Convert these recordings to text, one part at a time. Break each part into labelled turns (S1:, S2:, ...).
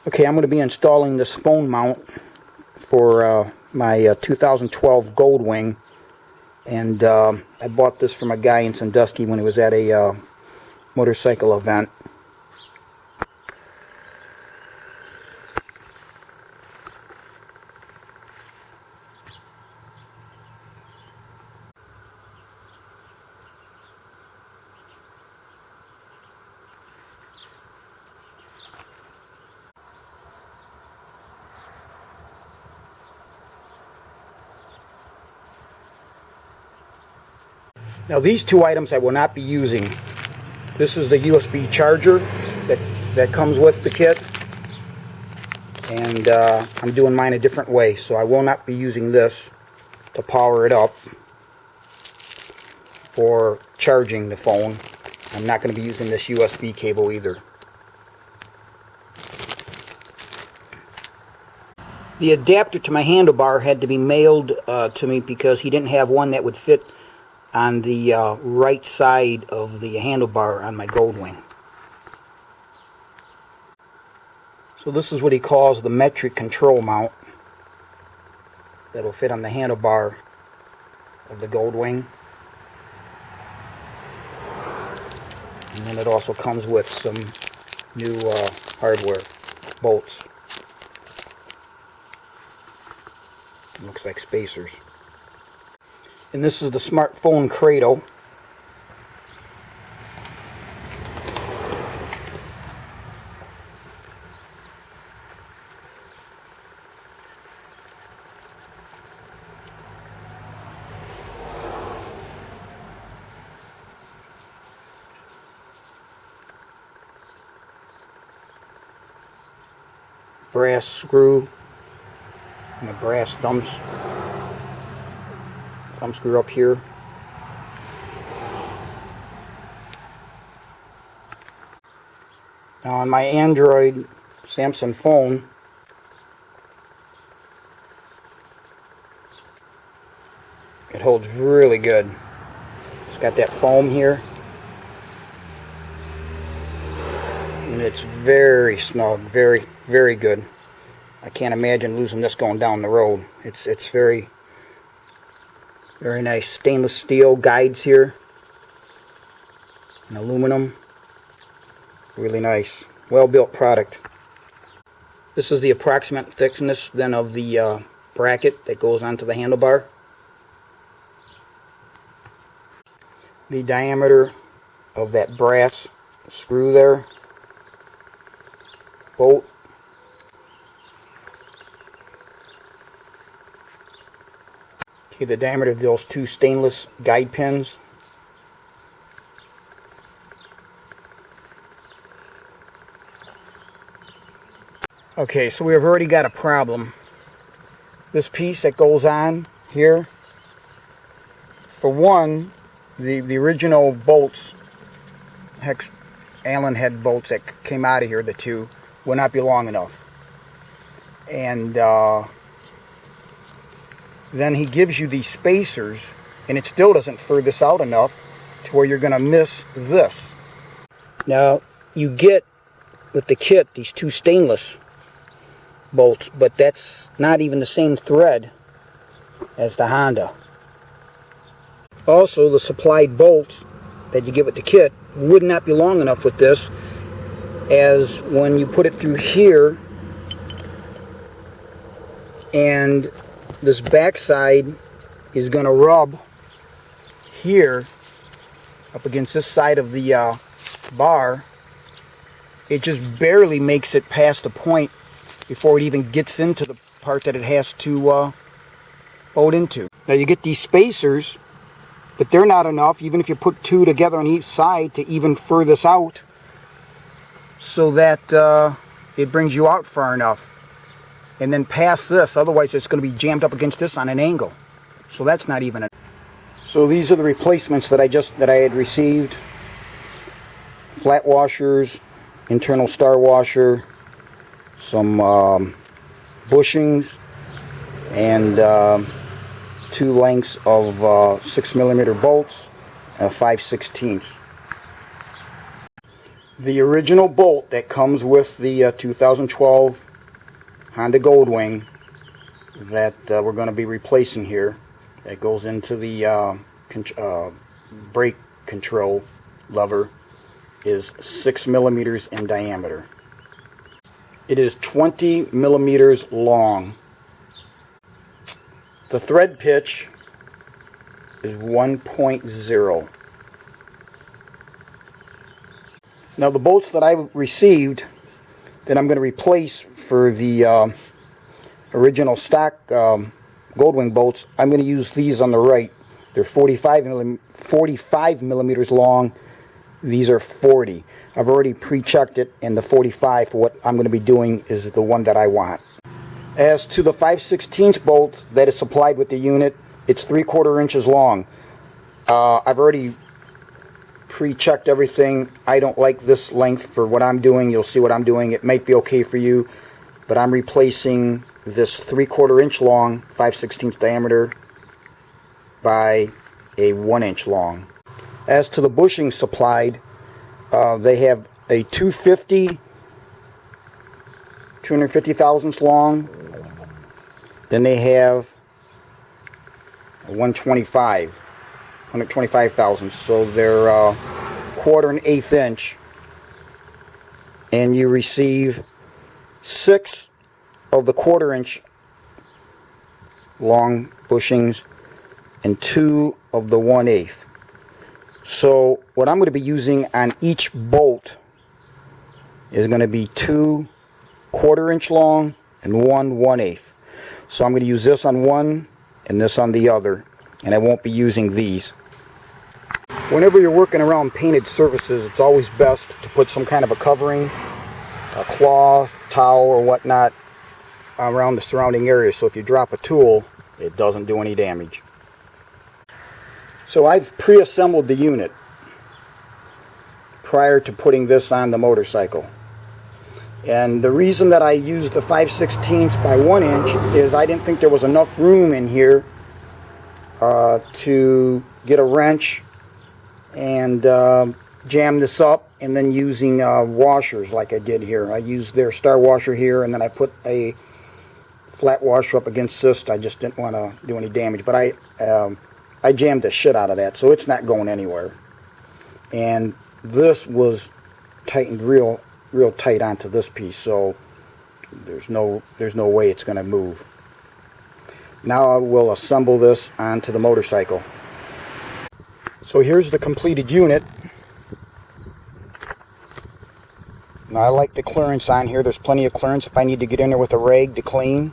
S1: Okay, I'm going to be installing this phone mount for my 2012 Goldwing, and I bought this from a guy in Sandusky when he was at a motorcycle event. Now these two items I will not be using. This is the USB charger that comes with the kit, and I'm doing mine a different way, so I will not be using this to power it up for charging the phone. I'm not going to be using this USB cable either. The adapter to my handlebar had to be mailed to me because he didn't have one that would fit on the right side of the handlebar on my Goldwing. So this is what he calls the metric control mount that will fit on the handlebar of the Goldwing. And then it also comes with some new hardware, bolts. Looks like spacers. And this is the smartphone cradle. Brass screw and a brass thumb screw up here. Now on my Android Samsung phone, it holds really good. It's got that foam here, and it's very snug, very, very good. I can't imagine losing this going down the road. It's very, very nice. Stainless steel guides here, and aluminum. Really nice, well-built product. This is the approximate thickness then of the bracket that goes onto the handlebar. The diameter of that brass screw there, bolt. Okay, the diameter of those two stainless guide pins. Okay, so we have already got a problem. This piece that goes on here, for one, the original bolts, hex Allen head bolts that came out of here, the two, will not be long enough. And then he gives you these spacers, and it still doesn't fur this out enough to where you're going to miss this. Now, you get with the kit these two stainless bolts, but that's not even the same thread as the Honda. Also, the supplied bolts that you get with the kit would not be long enough with this, as when you put it through here, and this backside is going to rub here up against this side of the bar, it just barely makes it past the point before it even gets into the part that it has to bolt into. Now you get these spacers, but they're not enough, even if you put two together on each side, to even fur this out so that it brings you out far enough. And then past this, otherwise it's going to be jammed up against this on an angle. So that's not even it. So these are the replacements that I had received. Flat washers, internal star washer, some bushings, and 2 lengths of 6mm bolts, 5/16. The original bolt that comes with the 2012 Honda Goldwing that we're going to be replacing here, that goes into the brake control lever, is 6 millimeters in diameter. It is 20 millimeters long. The thread pitch is 1.0. Now the bolts that I received that I'm going to replace for the original stock Goldwing bolts, I'm going to use these on the right. They're 45 millimeters long. These are 40. I've already pre-checked it, and the 45 for what I'm going to be doing is the one that I want. As to the 5/16 bolt that is supplied with the unit, it's 3/4 inches long. I've already pre-checked everything. I don't like this length for what I'm doing. You'll see what I'm doing. It might be okay for you, but I'm replacing this 3/4 inch long 5/16 diameter by a 1 inch long. As to the bushings supplied, they have a 250 thousandths long. Then they have a 125 thousandths. So they're 1/4 and 1/8 inch. And you receive 6 of the 1/4 inch long bushings and 2 of the 1/8. So what I'm going to be using on each bolt is going to be 2 1/4 inch long and 1 1/8. So I'm going to use this on one and this on the other, and I won't be using these. Whenever you're working around painted surfaces, it's always best to put some kind of a covering, a cloth, towel, or whatnot around the surrounding area, so if you drop a tool, it doesn't do any damage. So I've pre-assembled the unit prior to putting this on the motorcycle. And the reason that I used the 5/16 by 1 inch is I didn't think there was enough room in here to get a wrench and jam this up, and then using washers like I did here. I used their star washer here, and then I put a flat washer up against this. I just didn't want to do any damage, but I jammed the shit out of that, so it's not going anywhere. And this was tightened real tight onto this piece, so there's no way it's going to move. Now I will assemble this onto the motorcycle. So here's the completed unit. Now I like the clearance on here. There's plenty of clearance if I need to get in there with a rag to clean.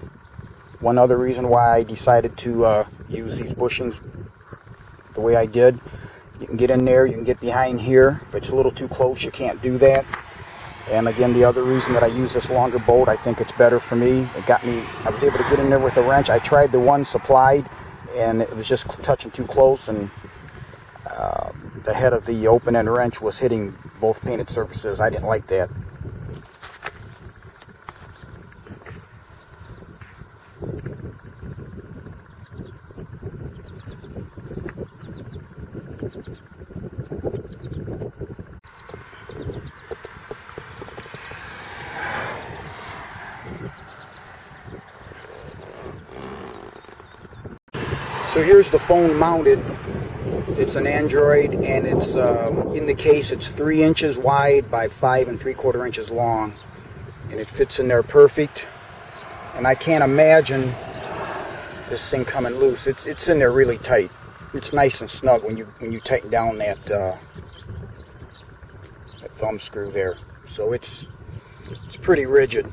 S1: One other reason why I decided to use these bushings the way I did. You can get in there, you can get behind here. If it's a little too close, you can't do that. And again, the other reason that I use this longer bolt, I think it's better for me. I was able to get in there with a wrench. I tried the one supplied, and it was just touching too close, and the head of the open end wrench was hitting both painted surfaces. I didn't like that. So here's the phone mounted. It's an Android, and it's in the case it's 3 inches wide by 5 3/4 inches long, and it fits in there perfect. And I can't imagine this thing coming loose. It's in there really tight. It's nice and snug when you tighten down that thumb screw there. So it's pretty rigid.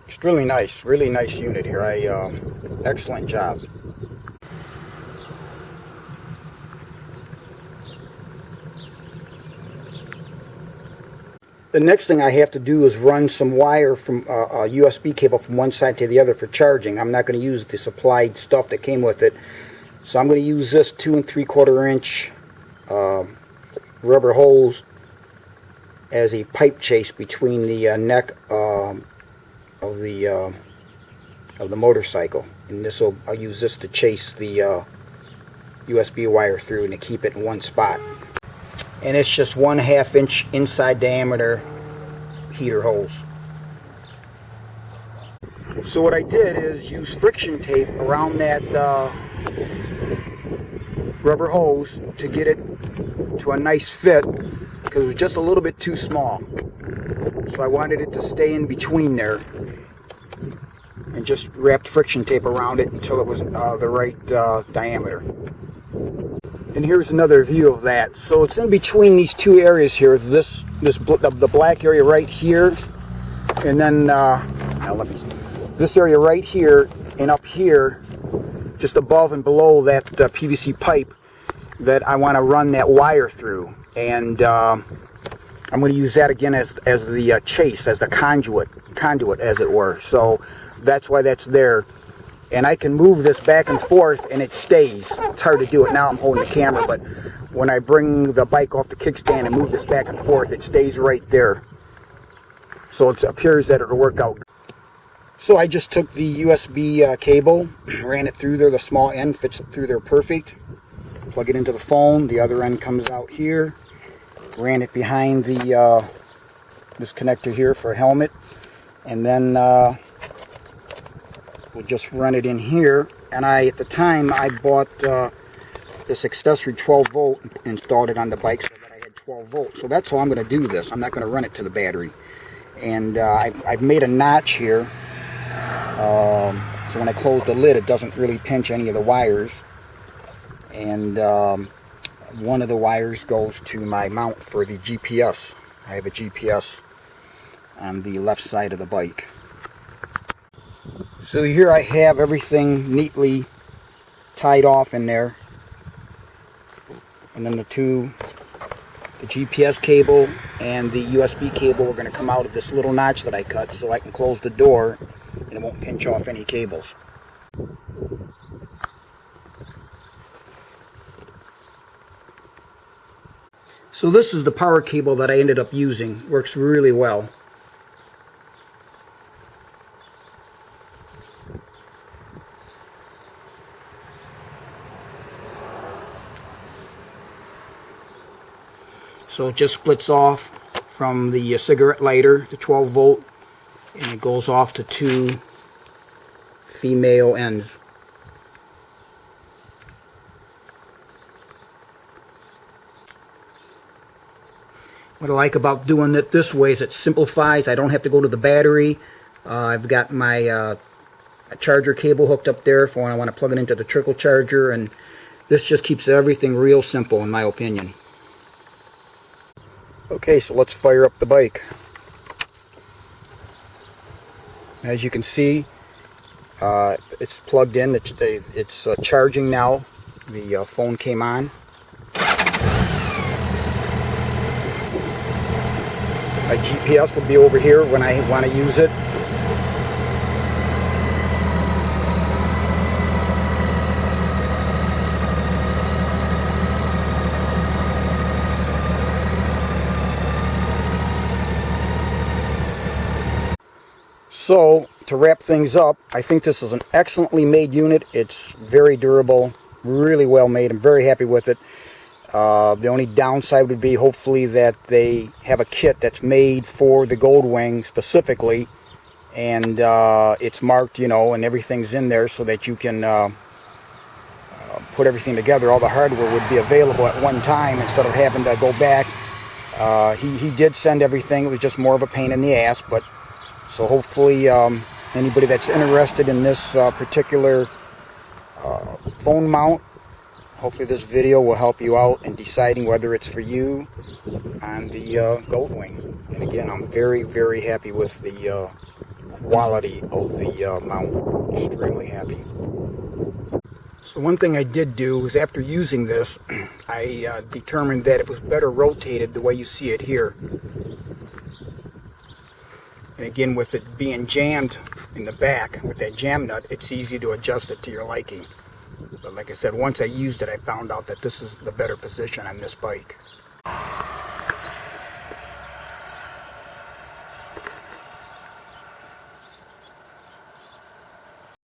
S1: It's really nice unit here. Excellent job. The next thing I have to do is run some wire from a USB cable from one side to the other for charging. I'm not going to use the supplied stuff that came with it. So I'm going to use this 2 3/4 inch rubber hose as a pipe chase between the neck of the motorcycle. And I'll use this to chase the USB wire through and to keep it in one spot. and it's just 1/2 inch inside diameter heater hose. So what I did is use friction tape around that rubber hose to get it to a nice fit, because it was just a little bit too small. So I wanted it to stay in between there, and just wrapped friction tape around it until it was the right diameter. And here's another view of that. So it's in between these two areas here. The black area right here, and then this area right here, and up here, just above and below that PVC pipe that I want to run that wire through. And I'm going to use that again as the chase, as the conduit as it were. So that's why that's there. And I can move this back and forth and it stays. It's hard to do it now, I'm holding the camera, but when I bring the bike off the kickstand and move this back and forth, it stays right there. So it appears that it'll work out. So I just took the USB cable, ran it through there. The small end fits through there perfect. Plug it into the phone. The other end comes out here. Ran it behind the this connector here for a helmet, and then we'll just run it in here. And at the time I bought this accessory 12 volt and installed it on the bike so that I had 12 volts. So that's how I'm going to do this. I'm not going to run it to the battery. And I've made a notch here, so when I close the lid it doesn't really pinch any of the wires. And one of the wires goes to my mount for the GPS. I have a GPS on the left side of the bike. So here I have everything neatly tied off in there. And then the GPS cable and the USB cable are going to come out of this little notch that I cut, so I can close the door and it won't pinch off any cables. So this is the power cable that I ended up using. Works really well. So it just splits off from the cigarette lighter, the 12 volt, and it goes off to two female ends. What I like about doing it this way is it simplifies. I don't have to go to the battery. I've got my a charger cable hooked up there for when I want to plug it into the trickle charger, and this just keeps everything real simple in my opinion. Okay, so let's fire up the bike. As you can see, it's plugged in. It's charging now. The phone came on. My GPS will be over here when I want to use it. So, to wrap things up, I think this is an excellently made unit. It's very durable, really well made. I'm very happy with it. The only downside would be hopefully that they have a kit that's made for the Goldwing specifically, and it's marked, you know, and everything's in there so that you can put everything together. All the hardware would be available at one time instead of having to go back. He did send everything. It was just more of a pain in the ass, but so hopefully anybody that's interested in this particular phone mount, hopefully this video will help you out in deciding whether it's for you on the Goldwing. And again, I'm very, very happy with the quality of the mount. Extremely happy. So one thing I did do was, after using this, I determined that it was better rotated the way you see it here. And again, with it being jammed in the back with that jam nut, it's easy to adjust it to your liking. But like I said, once I used it, I found out that this is the better position on this bike.